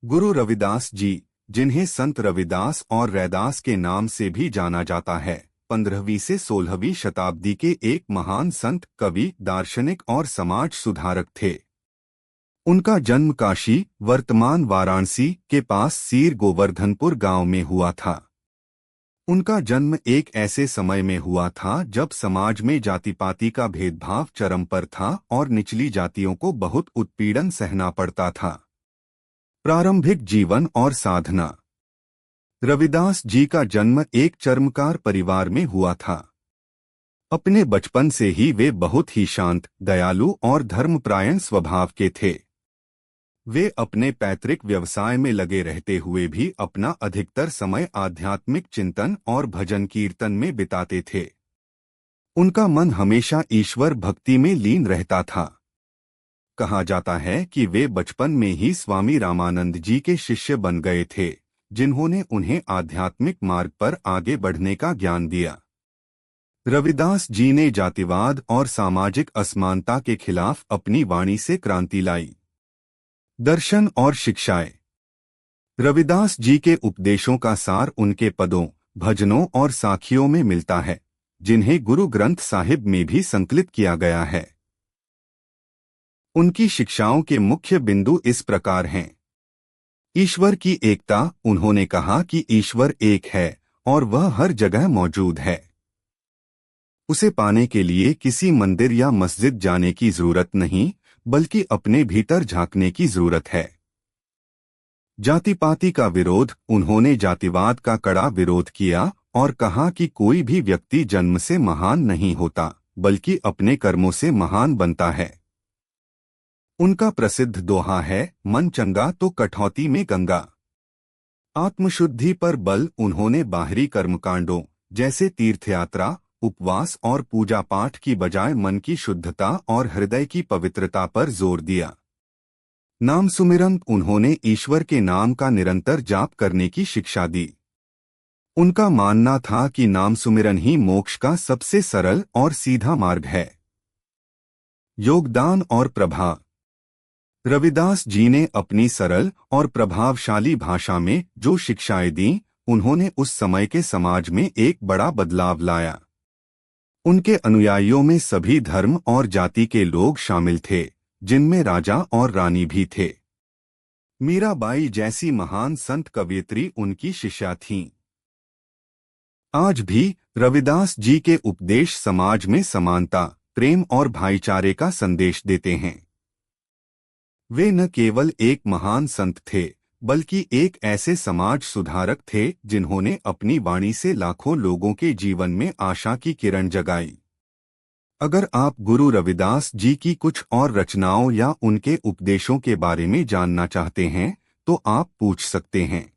गुरु रविदास जी, जिन्हें संत रविदास और रैदास के नाम से भी जाना जाता है, 15वीं से 16वीं शताब्दी के एक महान संत, कवि, दार्शनिक और समाज सुधारक थे। उनका जन्म काशी, वर्तमान वाराणसी के पास सीर गोवर्धनपुर गांव में हुआ था। उनका जन्म एक ऐसे समय में हुआ था जब समाज में जाति-पाति का भेदभाव चरम पर था और निचली जातियों को बहुत उत्पीड़न सहना पड़ता था। प्रारंभिक जीवन और साधना। रविदास जी का जन्म एक चर्मकार परिवार में हुआ था। अपने बचपन से ही वे बहुत ही शांत, दयालु और धर्मपरायण स्वभाव के थे। वे अपने पैतृक व्यवसाय में लगे रहते हुए भी अपना अधिकतर समय आध्यात्मिक चिंतन और भजन कीर्तन में बिताते थे। उनका मन हमेशा ईश्वर भक्ति में लीन रहता था। कहा जाता है कि वे बचपन में ही स्वामी रामानंद जी के शिष्य बन गए थे, जिन्होंने उन्हें आध्यात्मिक मार्ग पर आगे बढ़ने का ज्ञान दिया। रविदास जी ने जातिवाद और सामाजिक असमानता के खिलाफ अपनी वाणी से क्रांति लाई। दर्शन और शिक्षाएं। रविदास जी के उपदेशों का सार उनके पदों, भजनों और साखियों में मिलता है, जिन्हें गुरु ग्रंथ साहिब में भी संकलित किया गया है। उनकी शिक्षाओं के मुख्य बिंदु इस प्रकार हैं। ईश्वर की एकता। उन्होंने कहा कि ईश्वर एक है और वह हर जगह मौजूद है। उसे पाने के लिए किसी मंदिर या मस्जिद जाने की जरूरत नहीं, बल्कि अपने भीतर झांकने की जरूरत है। जाति-पाति का विरोध। उन्होंने जातिवाद का कड़ा विरोध किया और कहा कि कोई भी व्यक्ति जन्म से महान नहीं होता, बल्कि अपने कर्मों से महान बनता है। उनका प्रसिद्ध दोहा है, मन चंगा तो कठौती में गंगा। आत्मशुद्धि पर बल। उन्होंने बाहरी कर्मकांडों जैसे तीर्थयात्रा, उपवास और पूजा पाठ की बजाय मन की शुद्धता और हृदय की पवित्रता पर जोर दिया। नाम सुमिरन। उन्होंने ईश्वर के नाम का निरंतर जाप करने की शिक्षा दी। उनका मानना था कि नाम सुमिरन ही मोक्ष का सबसे सरल और सीधा मार्ग है। योगदान और प्रभाव। रविदास जी ने अपनी सरल और प्रभावशाली भाषा में जो शिक्षाएं दी, उन्होंने उस समय के समाज में एक बड़ा बदलाव लाया। उनके अनुयायियों में सभी धर्म और जाति के लोग शामिल थे, जिनमें राजा और रानी भी थे। मीराबाई जैसी महान संत कवयित्री उनकी शिष्या थीं। आज भी रविदास जी के उपदेश समाज में समानता, प्रेम और भाईचारे का संदेश देते हैं। वे न केवल एक महान संत थे, बल्कि एक ऐसे समाज सुधारक थे जिन्होंने अपनी वाणी से लाखों लोगों के जीवन में आशा की किरण जगाई। अगर आप गुरु रविदास जी की कुछ और रचनाओं या उनके उपदेशों के बारे में जानना चाहते हैं, तो आप पूछ सकते हैं।